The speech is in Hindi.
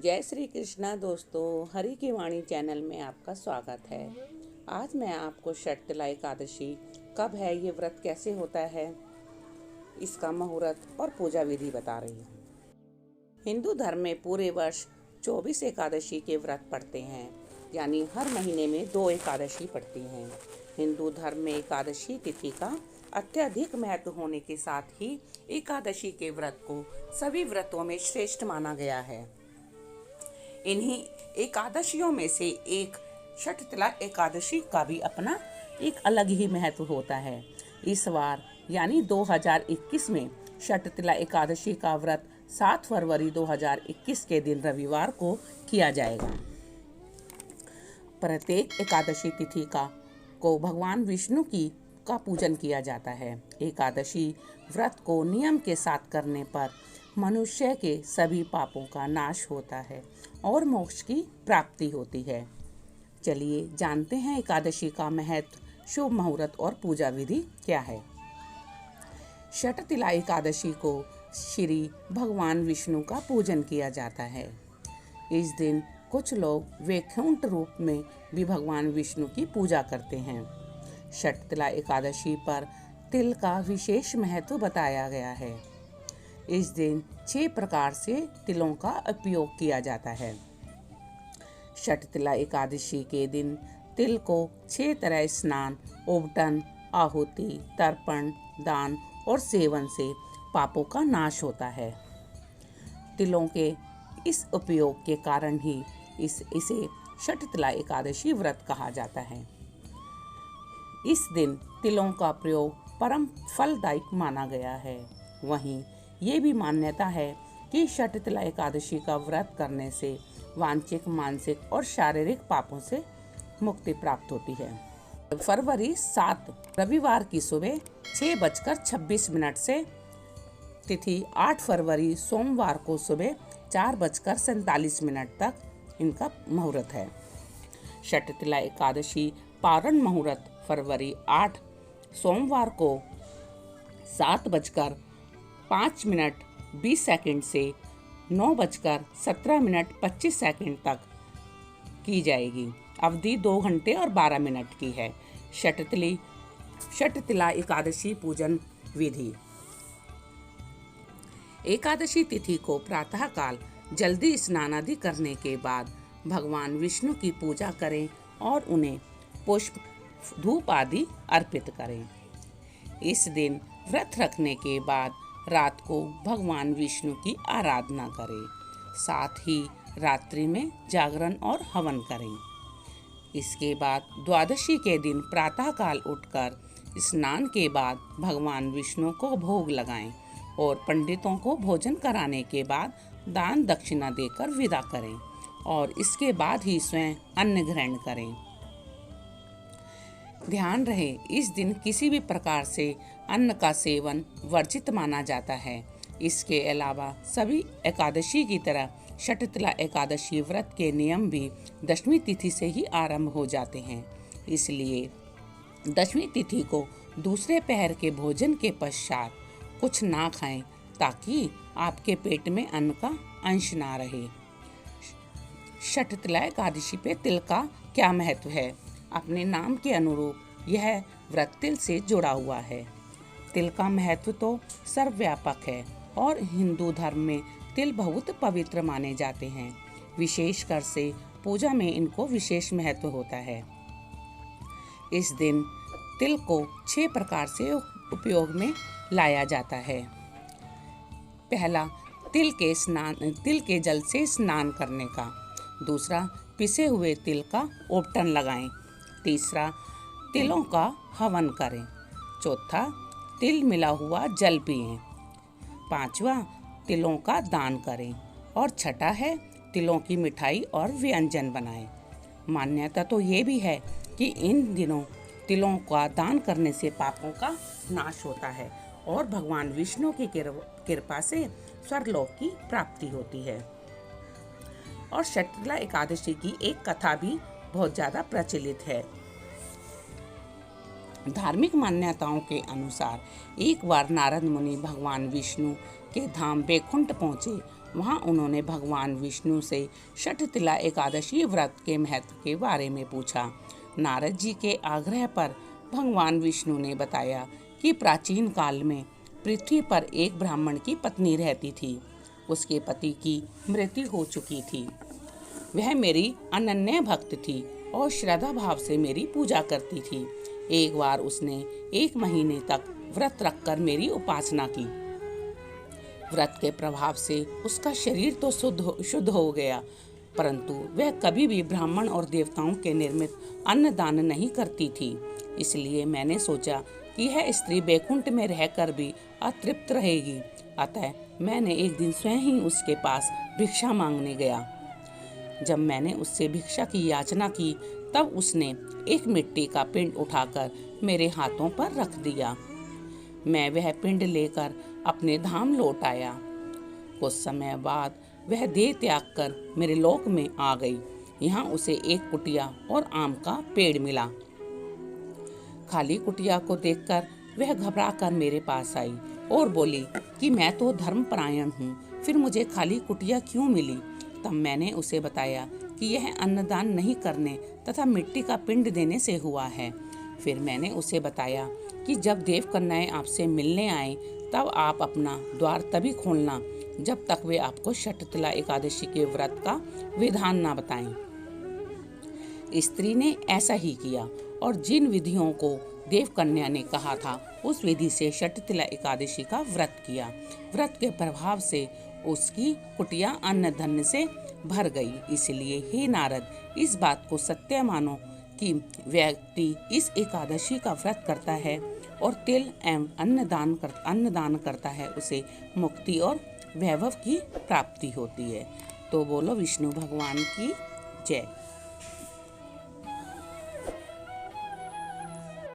जय श्री कृष्णा दोस्तों, हरि की वाणी चैनल में आपका स्वागत है। आज मैं आपको षटतिला एकादशी कब है, ये व्रत कैसे होता है, इसका मुहूर्त और पूजा विधि बता रही हूँ। हिंदू धर्म में पूरे वर्ष 24 एकादशी के व्रत पड़ते हैं, यानी हर महीने में 2 एकादशी पड़ती हैं। हिंदू धर्म में एकादशी तिथि का अत्यधिक महत्व होने के साथ ही एकादशी के व्रत को सभी व्रतों में श्रेष्ठ माना गया है। इन्हीं एकादशियों में से एक षटतिला एकादशी का भी अपना एक अलग ही महत्व होता है। इस बार यानी 2021 में षटतिला एकादशी का व्रत 7 फरवरी 2021 के दिन रविवार को किया जाएगा। प्रत्येक एकादशी तिथि को भगवान विष्णु का पूजन किया जाता है। एकादशी व्रत को नियम के साथ करने पर मनुष्य के सभी पापों का नाश होता है और मोक्ष की प्राप्ति होती है। चलिए जानते हैं एकादशी का महत्व, शुभ मुहूर्त और पूजा विधि क्या है। षटतिला एकादशी को श्री भगवान विष्णु का पूजन किया जाता है। इस दिन कुछ लोग वैकुंठ रूप में भी भगवान विष्णु की पूजा करते हैं। षटतिला एकादशी पर तिल का विशेष महत्व बताया गया है। इस दिन 6 प्रकार से तिलों का उपयोग किया जाता है। षटतिला एकादशी के दिन तिल को 6 तरह स्नान, उबटन, आहुति, तर्पण, दान और सेवन से पापों का नाश होता है। तिलों के इस उपयोग के कारण ही इसे षटतिला एकादशी व्रत कहा जाता है। इस दिन तिलों का प्रयोग परम फलदायक माना गया है। वहीं ये भी मान्यता है कि षटतिला एकादशी का व्रत करने से वांछित मानसिक और शारीरिक पापों से मुक्ति प्राप्त होती है। फरवरी 7 रविवार की सुबह 6:26 से तिथि 8 फरवरी सोमवार को सुबह 4:47 तक इनका मुहूर्त है। षटतिला एकादशी पारण मुहूर्त फरवरी 8 सोमवार को 7:05 से 9:17 तक की जाएगी। अवधि 2 घंटे और 12 मिनट की है। षटतिला एकादशी पूजन विधि। एकादशी तिथि को प्रातःकाल जल्दी स्नान आदि करने के बाद भगवान विष्णु की पूजा करें और उन्हें पुष्प, धूप आदि अर्पित करें। इस दिन व्रत रखने के बाद रात को भगवान विष्णु की आराधना करें। साथ ही रात्रि में जागरण और हवन करें। इसके बाद द्वादशी के दिन प्रातःकाल उठकर स्नान के बाद भगवान विष्णु को भोग लगाएं और पंडितों को भोजन कराने के बाद दान दक्षिणा देकर विदा करें और इसके बाद ही स्वयं अन्न ग्रहण करें। ध्यान रहे, इस दिन किसी भी प्रकार से अन्न का सेवन वर्जित माना जाता है। इसके अलावा सभी एकादशी की तरह षटतिला एकादशी व्रत के नियम भी दशमी तिथि से ही आरंभ हो जाते हैं। इसलिए दशमी तिथि को दूसरे पहर के भोजन के पश्चात कुछ ना खाएं, ताकि आपके पेट में अन्न का अंश ना रहे। षटतिला एकादशी पे तिल का क्या महत्व है? अपने नाम के अनुरूप यह व्रत तिल से जुड़ा हुआ है। तिल का महत्व तो सर्वव्यापक है और हिंदू धर्म में तिल बहुत पवित्र माने जाते हैं। विशेषकर से पूजा में इनको विशेष महत्व होता है। इस दिन तिल को 6 प्रकार से उपयोग में लाया जाता है। पहला, तिल के जल से स्नान करने का। दूसरा, पिसे हुए तिल का ओबटन लगाएं। तीसरा, तिलों का हवन करें। चौथा, तिल मिला हुआ जल पिएं। पांचवा, तिलों का दान करें। और छठा है, तिलों की मिठाई और व्यंजन बनाएं। मान्यता तो ये भी है कि इन दिनों तिलों का दान करने से पापों का नाश होता है और भगवान विष्णु की कृपा से स्वर्गलोक की प्राप्ति होती है। और षटतिला एकादशी की एक कथा भी बहुत ज़्यादा प्रचलित है। धार्मिक मान्यताओं के अनुसार एक बार नारद मुनि भगवान विष्णु के धाम वैकुंठ पहुँचे वहाँ उन्होंने भगवान विष्णु से षठतिला एकादशी व्रत के महत्व के बारे में पूछा। नारद जी के आग्रह पर भगवान विष्णु ने बताया कि प्राचीन काल में पृथ्वी पर एक ब्राह्मण की पत्नी रहती थी। उसके पति की मृत्यु हो चुकी थी। वह मेरी अनन्य भक्त थी और श्रद्धा भाव से मेरी पूजा करती थी। एक बार उसने 1 महीने तक व्रत रखकर मेरी उपासना की। व्रत के प्रभाव से उसका शरीर तो शुद्ध हो गया, परंतु वह कभी भी ब्राह्मण और देवताओं के निर्मित अन्न दान नहीं करती थी। इसलिए मैंने सोचा कि यह स्त्री बैकुंठ में रहकर भी अतृप्त रहेगी। अतः मैंने एक दिन स्वयं ही उसके पास भिक्षा मांगने गया। जब मैंने उससे भिक्षा की याचना की, तब उसने एक मिट्टी का पिंड उठाकर मेरे हाथों पर रख दिया। मैं वह पिंड लेकर अपने धाम लौट आया। कुछ समय बाद वह देह त्याग कर मेरे लोक में आ गई। यहाँ उसे एक कुटिया और आम का पेड़ मिला। खाली कुटिया को देखकर वह घबराकर मेरे पास आई और बोली कि मैं तो धर्मपरायण हूँ, फिर मुझे खाली कुटिया क्यों मिली। तब मैंने उसे बताया कि यह अन्नदान नहीं करने तथा मिट्टी का पिंड देने से हुआ है। फिर मैंने उसे बताया कि जब देव कन्याएं आपसे मिलने आए, तब आप अपना द्वार तभी खोलना जब तक वे आपको षठतिला एकादशी के व्रत का विधान ना बताएं। स्त्री ने ऐसा ही किया और जिन विधियों को देव कन्या ने कहा था, उस विधि से षठतिला एकादशी का व्रत किया। व्रत के प्रभाव से उसकी कुटिया अन्न धन से भर गई। इसलिए हे नारद, इस बात को सत्य मानो कि व्यक्ति इस एकादशी का व्रत करता है और तिल एवं अन्नदान करता है, उसे मुक्ति और वैभव की प्राप्ति होती है। तो बोलो विष्णु भगवान की जय।